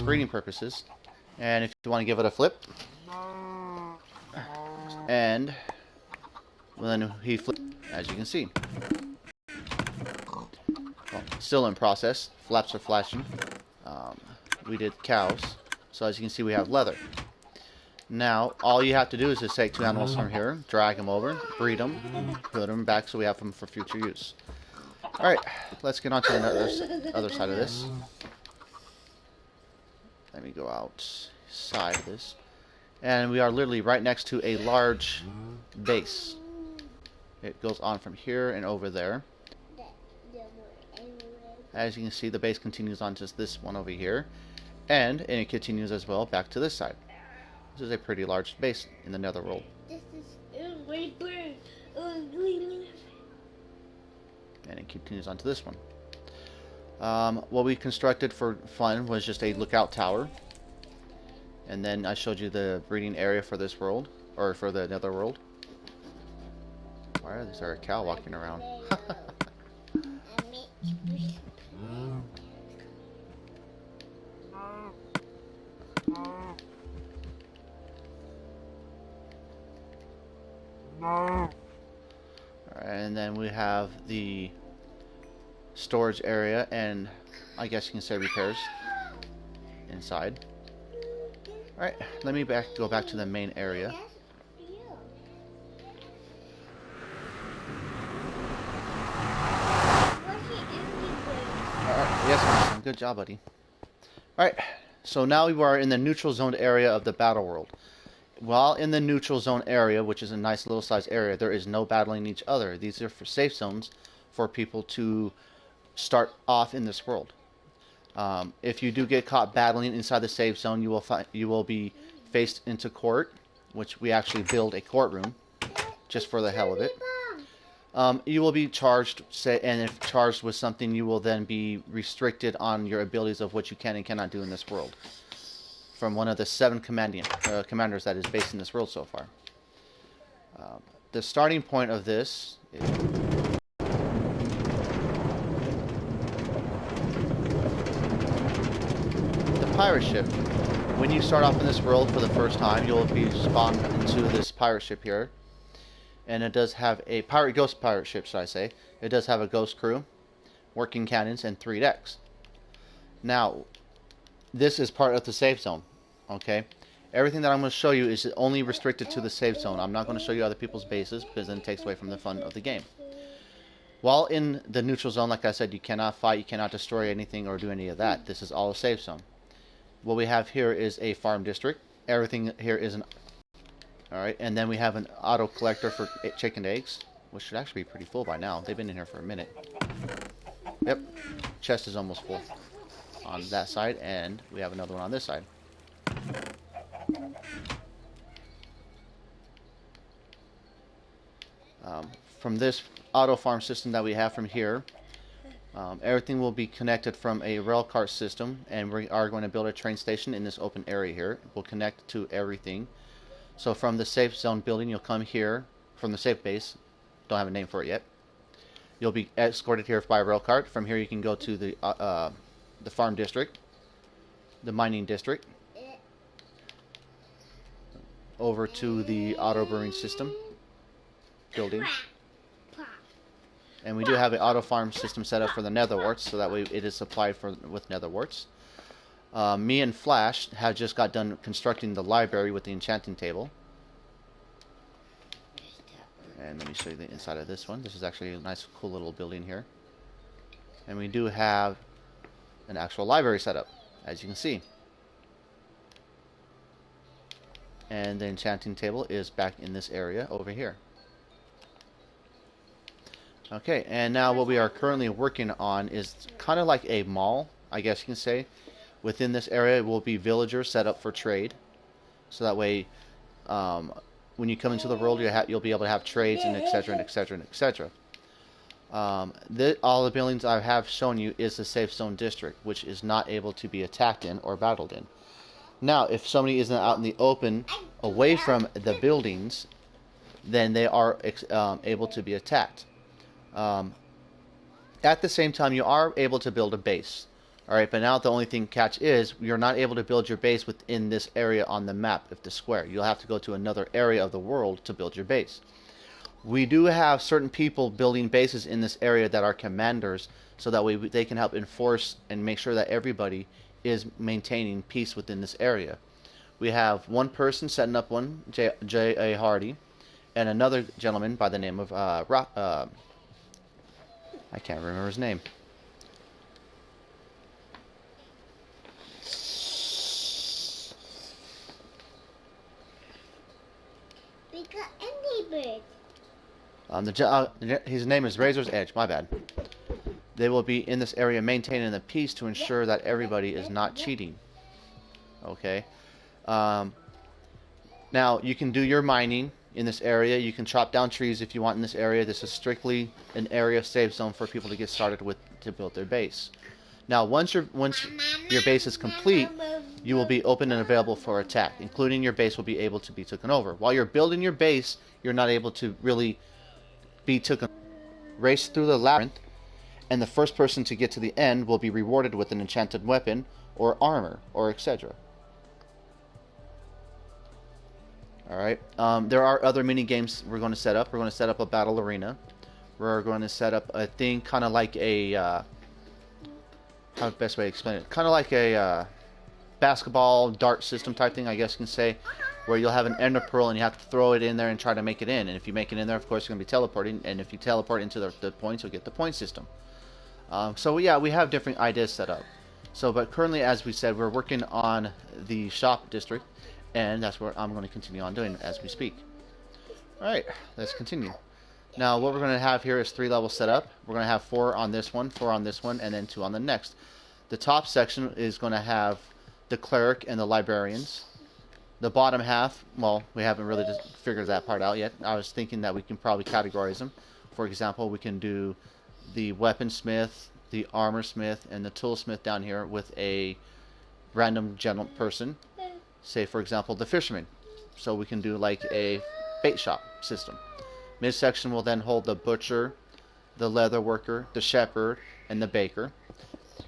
breeding purposes. And if you want to give it a flip, and then he flips, as you can see. Well, still in process. Flaps are flashing. We did cows, so as you can see, we have leather. Now, all you have to do is just take 2 animals from here, drag them over, breed them, put them back so we have them for future use. Alright, let's get on to the other side of this. Let me go outside of this. And we are literally right next to a large base. It goes on from here and over there. As you can see, the base continues on to this one over here. And it continues as well back to this side. This is a pretty large base in the netherworld. And it continues on to this one. What we constructed for fun was just a lookout tower. And then I showed you the breeding area for this world, or for the netherworld. Why is there a cow walking around? And then we have the storage area, and I guess you can say repairs inside. Alright, let me go back to the main area. Alright, yes, awesome. Good job, buddy. Alright, so now we are in the neutral zoned area of the battle world. While in the neutral zone area, which is a nice little size area, there is no battling each other. These are for safe zones for people to start off in this world. If you do get caught battling inside the safe zone, you will be faced into court, which we actually build a courtroom just for the hell of it. You will be charged, and if charged with something, you will then be restricted on your abilities of what you can and cannot do in this world. From one of the 7 commanders that is based in this world so far. The starting point of this is the pirate ship. When you start off in this world for the first time, you'll be spawned into this pirate ship here. And it does have a ghost pirate ship, should I say. It does have a ghost crew, working cannons, and 3 decks. Now, this is part of the safe zone. Okay, everything that I'm going to show you is only restricted to the safe zone. I'm not going to show you other people's bases because then it takes away from the fun of the game. While in the neutral zone, like I said, you cannot fight, you cannot destroy anything or do any of that. This is all a safe zone. What we have here is a farm district. Everything here is an... Alright, and then we have an auto collector for chicken eggs, which should actually be pretty full by now. They've been in here for a minute. Yep, chest is almost full on that side, and we have another one on this side. From this auto farm system that we have from here, everything will be connected from a rail cart system, and we are going to build a train station in this open area here. It will connect to everything. So from the safe zone building, you'll come here from the safe base. Don't have a name for it yet. You'll be escorted here by a rail cart. From here you can go to the farm district, the mining district, over to the auto brewing system building. And we do have an auto farm system set up for the nether warts, so that way it is supplied with nether warts. Me and Flash have just got done constructing the library with the enchanting table. And let me show you the inside of this one. This is actually a nice, cool little building here. And we do have an actual library set up, as you can see. And the enchanting table is back in this area over here. Okay, and now what we are currently working on is kind of like a mall, I guess you can say. Within this area will be villagers set up for trade. So that way, when you come into the world, you'll be able to have trades and etc. and etc. and etc. All the buildings I have shown you is the safe zone district, which is not able to be attacked in or battled in. Now, if somebody isn't out in the open, away from the buildings, then they are able to be attacked. At the same time, you are able to build a base. Alright, but now the only thing catch is you're not able to build your base within this area on the map, if the square. You'll have to go to another area of the world to build your base. We do have certain people building bases in this area that are commanders, so that way they can help enforce and make sure that everybody is maintaining peace within this area. We have one person setting up one, J.A. Hardy, and another gentleman by the name of I can't remember his name. We got any bird. His name is Razor's Edge. My bad. They will be in this area maintaining the peace to ensure that everybody is not cheating. Okay. Now you can do your mining in this area. You can chop down trees if you want in this area. This is strictly an area of safe zone for people to get started with to build their base. Now once your base is complete, you will be open and available for attack, including your base will be able to be taken over. While you're building your base, you're not able to really be taken. Race through the labyrinth, and the first person to get to the end will be rewarded with an enchanted weapon or armor or etc. Alright, there are other mini games we're going to set up. We're going to set up a battle arena. We're going to set up a thing kind of like a how the best way to explain it, kind of like a basketball dart system type thing, I guess you can say, where you'll have an ender pearl and you have to throw it in there and try to make it in. And if you make it in there, of course, you're going to be teleporting. And if you teleport into the points, you'll get the point system. So yeah, we have different ideas set up. So, but currently, as we said, we're working on the shop district, and that's what I'm going to continue on doing as we speak. Alright, let's continue. Now, what we're going to have here is 3 levels set up. We're going to have 4 on this one, 4 on this one, and then 2 on the next. The top section is going to have the cleric and the librarians. The bottom half, well, we haven't really just figured that part out yet. I was thinking that we can probably categorize them. For example, we can do the weaponsmith, the armorsmith, and the toolsmith down here with a random general person. Say, for example, the fisherman. So we can do like a bait shop system. Midsection will then hold the butcher, the leather worker, the shepherd, and the baker,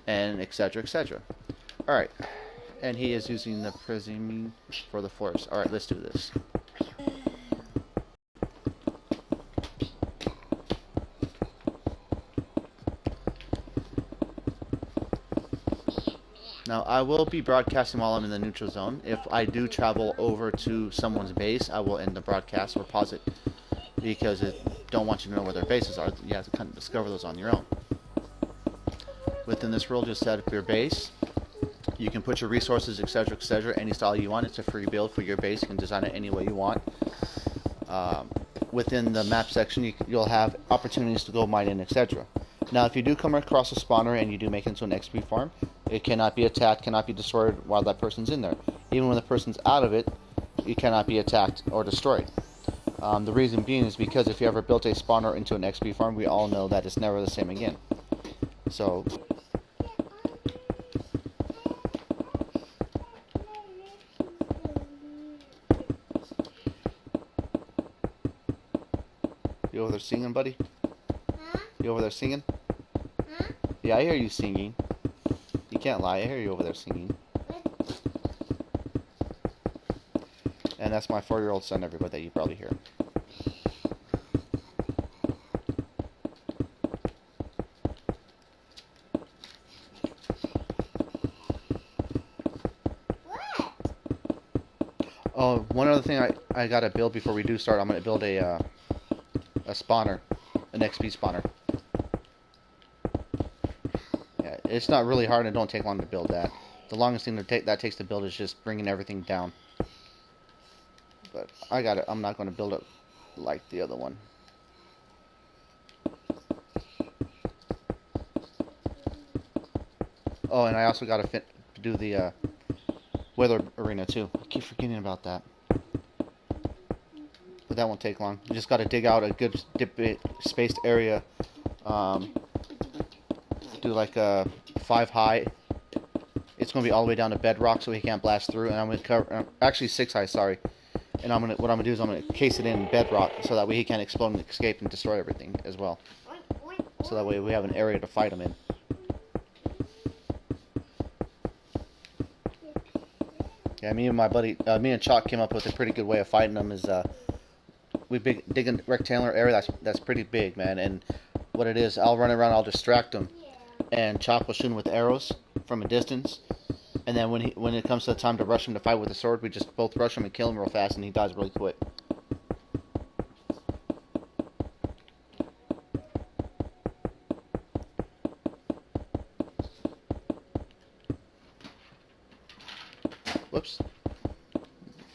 and etc. etc. Alright. And he is using the prism for the force. Alright, let's do this. Now, I will be broadcasting while I'm in the neutral zone. If I do travel over to someone's base, I will end the broadcast or pause it, because I don't want you to know where their bases are. You have to kind of discover those on your own. Within this world, just set up your base. You can put your resources, etc., etc., any style you want. It's a free build for your base. You can design it any way you want. Within the map section, you'll have opportunities to go mining, etc. Now, if you do come across a spawner and you do make it into an XP farm, it cannot be attacked, cannot be destroyed while that person's in there. Even when the person's out of it, it cannot be attacked or destroyed. The reason being is because if you ever built a spawner into an XP farm, we all know that it's never the same again. So, you over there singing, buddy? Huh? You over there singing? Huh? Yeah, I hear you singing. You can't lie, I hear you over there singing. And that's my 4-year-old son, everybody, that you probably hear. What? Oh, one other thing I gotta build before we do start, I'm gonna build a spawner, an XP spawner. Yeah, it's not really hard and it don't take long to build that. The longest thing that takes to build is just bringing everything down. But I got it. I'm not going to build it like the other one. Oh, and I also got to do the weather arena too. I keep forgetting about that. But that won't take long. You just got to dig out a good spaced area. Do like a 5 high. It's going to be all the way down to bedrock so he can't blast through. And I'm going to cover, actually 6 high, sorry. And what I'm going to do is I'm going to case it in bedrock so that way he can't explode and escape and destroy everything as well. So that way we have an area to fight him in. Yeah, me and my buddy, me and Chalk came up with a pretty good way of fighting them. Is we dig a rectangular area that's pretty big, man. And what it is, I'll run around, I'll distract them, and Chalk will shoot him with arrows from a distance. And then when it comes to the time to rush him to fight with a sword, we just both rush him and kill him real fast, and he dies really quick. Whoops.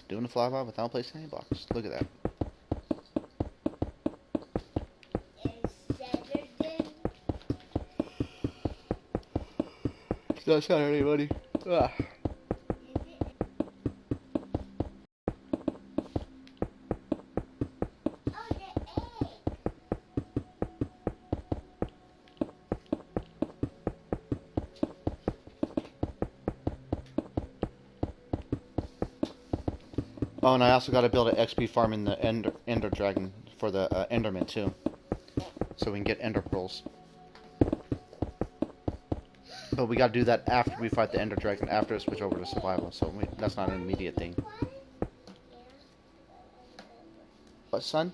Doing a flyby without placing any blocks. Look at that. It's not Saturday, buddy. Ah. Oh, and I also got to build an XP farm in the Ender Dragon for the Enderman too, so we can get Ender Pearls. But we got to do that after we fight the Ender Dragon, after we switch over to survival. So that's not an immediate thing. What, son?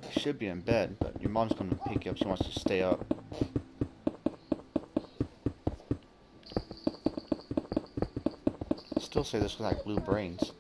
You should be in bed, but your mom's going to pick you up. She wants to stay up. Still say this was like blue brains.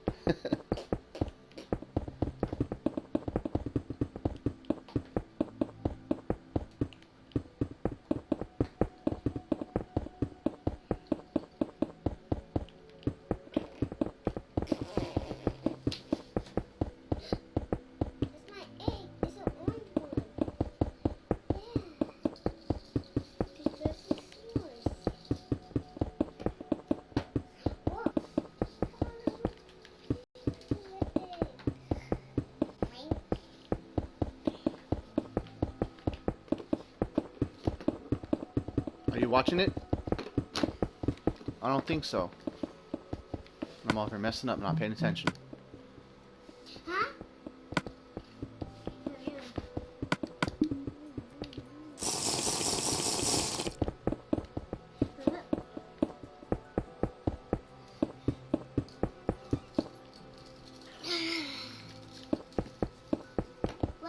Are you watching it? I don't think so. I'm over here messing up, not paying attention.